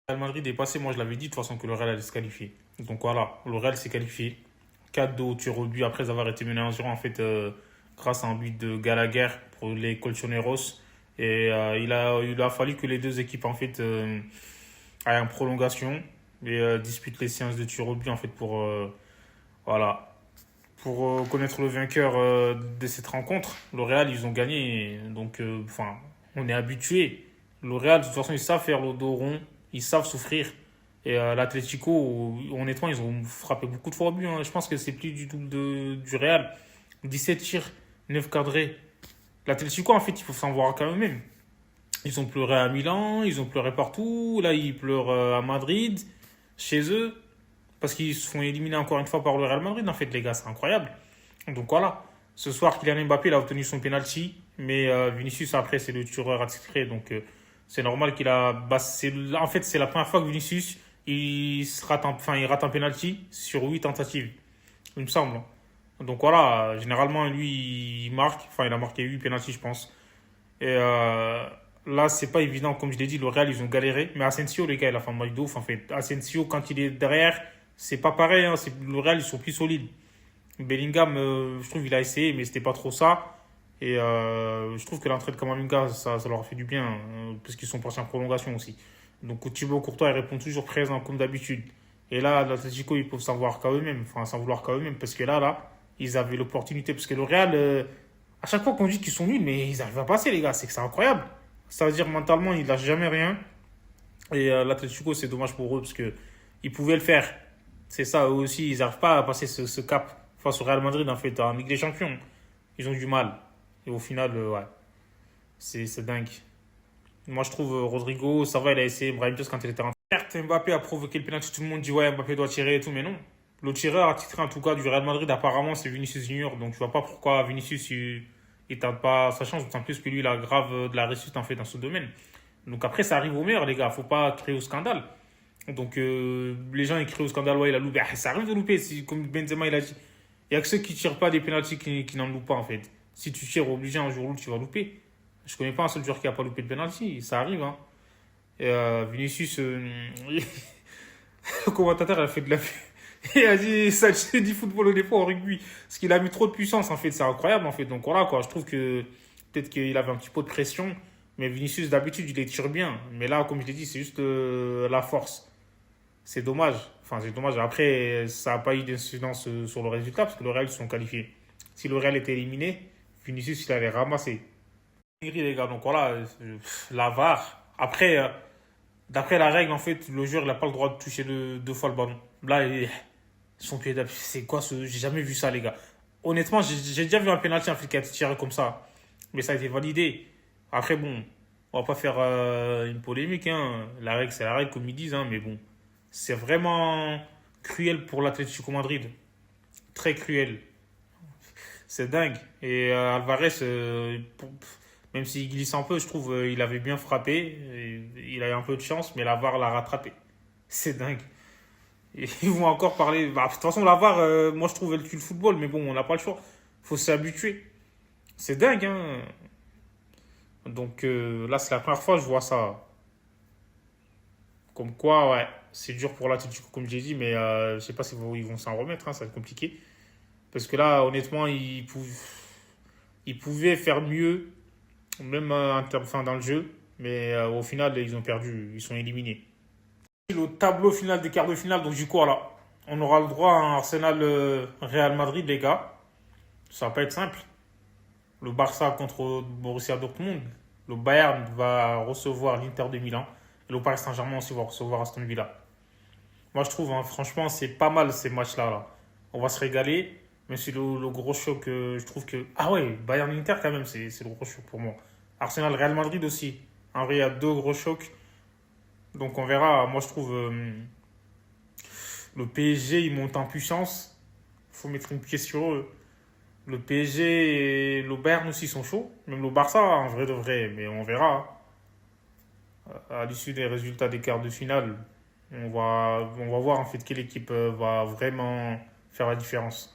Real Madrid est passé, moi je l'avais dit de toute façon que le Real allait se qualifier. Donc voilà, le Real s'est qualifié. 4-2 au tir au but après avoir été mené 1-0 en fait grâce à un but de Gallagher pour les Colchoneros. Et il a fallu que les deux équipes en fait aillent en prolongation et disputent les séances de tir au but en fait voilà, pour connaître le vainqueur de cette rencontre. Le Real ils ont gagné donc enfin on est habitué. Le Real de toute façon ils savent faire le dos rond, ils savent souffrir. Et l'Atlético, honnêtement, ils ont frappé beaucoup de fois au but, hein. Je pense que c'est plus du double du Real. 17 tirs, 9 cadrés. L'Atlético, en fait, il faut s'en voir quand même. Ils ont pleuré à Milan, ils ont pleuré partout. Là, ils pleurent à Madrid, chez eux, parce qu'ils se font éliminer encore une fois par le Real Madrid. En fait, les gars, c'est incroyable. Donc voilà. Ce soir, Kylian Mbappé il a obtenu son penalty, mais Vinicius, après, c'est le tireur attitré. Donc c'est normal qu'il a. En fait, c'est la première fois que Vinicius il rate un penalty sur 8 tentatives, il me semble. Donc voilà, généralement, lui, il marque. Enfin, il a marqué 8 penalties, je pense. Et là, c'est pas évident. Comme je l'ai dit, le Real, ils ont galéré. Mais Asensio, les gars, il a fait un match de ouf, en fait. Asensio, quand il est derrière, c'est pas pareil, hein. Le Real, ils sont plus solides. Bellingham, je trouve qu'il a essayé, mais c'était pas trop ça. Et je trouve que l'entrée de Kamavinga, ça leur a fait du bien, parce qu'ils sont passés en prolongation aussi. Donc Thibaut Courtois, il répond toujours présent, comme d'habitude. Et là, l'Atlético, ils peuvent s'en vouloir qu'à eux-mêmes. Enfin, s'en vouloir qu'à eux-mêmes, parce que là, ils avaient l'opportunité. Parce que le Real, à chaque fois qu'on dit qu'ils sont nuls, mais ils arrivent à passer, les gars. C'est que c'est incroyable. Ça veut dire mentalement, ils lâchent jamais rien. Et l'Atlético, c'est dommage pour eux, parce que ils pouvaient le faire. C'est ça, eux aussi, ils n'arrivent pas à passer ce cap face au Real Madrid, en fait, en Ligue des Champions. Ils ont du mal. Et au final, ouais, c'est dingue. Moi, je trouve Rodrigo, ça va, il a essayé Brahim Diaz quand il était rentré. Certes, Mbappé a provoqué le penalty, tout le monde dit ouais, Mbappé doit tirer et tout, mais non. Le tireur attitré en tout cas du Real Madrid, apparemment, c'est Vinicius Junior. Donc, je vois pas pourquoi Vinicius, il tente pas sa chance, d'autant plus que lui, il a grave de la réussite en fait dans ce domaine. Donc, après, ça arrive au meilleur, les gars. Faut pas créer au scandale. Donc, les gens, ils crient au scandale, ouais, il a loupé. Ah, ça arrive de louper, comme Benzema, il a dit. Il y a que ceux qui tirent pas des pénaltys qui n'en loupent pas, en fait. Si tu tires obligé un jour où tu vas louper. Je connais pas un seul joueur qui a pas loupé de penalty. Ça arrive, hein. Et Vinicius, le commentateur a fait de la. Il a dit ça c'est du football au dépôt en rugby. Parce qu'il a mis trop de puissance, en fait. C'est incroyable, en fait. Donc voilà, quoi. Je trouve que peut-être qu'il avait un petit peu de pression. Mais Vinicius, d'habitude, il les tire bien. Mais là, comme je l'ai dit, c'est juste la force. C'est dommage. Enfin, c'est dommage. Après, ça n'a pas eu d'incidence sur le résultat parce que le Real ils sont qualifiés. Si le Real était éliminé, Vinicius, il allait ramasser. Les gars, donc voilà, la VAR. Après, d'après la règle, en fait, le joueur n'a pas le droit de toucher deux fois le ballon. Là, son pied d'appui, c'est quoi ce. J'ai jamais vu ça, les gars. Honnêtement, j'ai déjà vu un penalty en fait, qui a été tiré comme ça. Mais ça a été validé. Après, bon, on va pas faire une polémique, hein. La règle, c'est la règle, comme ils disent, hein. Mais bon, c'est vraiment cruel pour l'Atlético Madrid. Très cruel. C'est dingue. Et Alvarez, même s'il glisse un peu, je trouve il avait bien frappé. Il a eu un peu de chance, mais la VAR l'a rattrapé. C'est dingue. Et ils vont encore parler. Bah, de toute façon, la VAR, moi je trouve elle tue le football, mais bon, on n'a pas le choix. Faut s'habituer. C'est dingue, hein. Donc là, c'est la première fois que je vois ça. Comme quoi, ouais, c'est dur pour l'Atlético, comme j'ai dit, mais je sais pas si ils vont s'en remettre, hein, ça va être compliqué. Parce que là, honnêtement, ils pouvaient faire mieux, même enfin, dans le jeu, mais au final, ils ont perdu, ils sont éliminés. Le tableau final des quarts de finale, donc du coup, voilà, on aura le droit à un Arsenal Real Madrid, les gars. Ça va pas être simple. Le Barça contre Borussia Dortmund. Le Bayern va recevoir l'Inter de Milan. Et le Paris Saint-Germain aussi va recevoir Aston Villa. Moi, je trouve, hein, franchement, c'est pas mal ces matchs-là. Là. On va se régaler. Mais c'est le gros choc, je trouve que. Ah ouais, Bayern-Inter, quand même, c'est le gros choc pour moi. Arsenal-Real Madrid aussi. En vrai, il y a deux gros chocs. Donc, on verra. Moi, je trouve le PSG, il monte en puissance. Il faut mettre une pièce sur eux. Le PSG et le Bayern aussi sont chauds. Même le Barça, en vrai de vrai. Mais on verra. À l'issue des résultats des quarts de finale, on va voir en fait quelle équipe va vraiment faire la différence.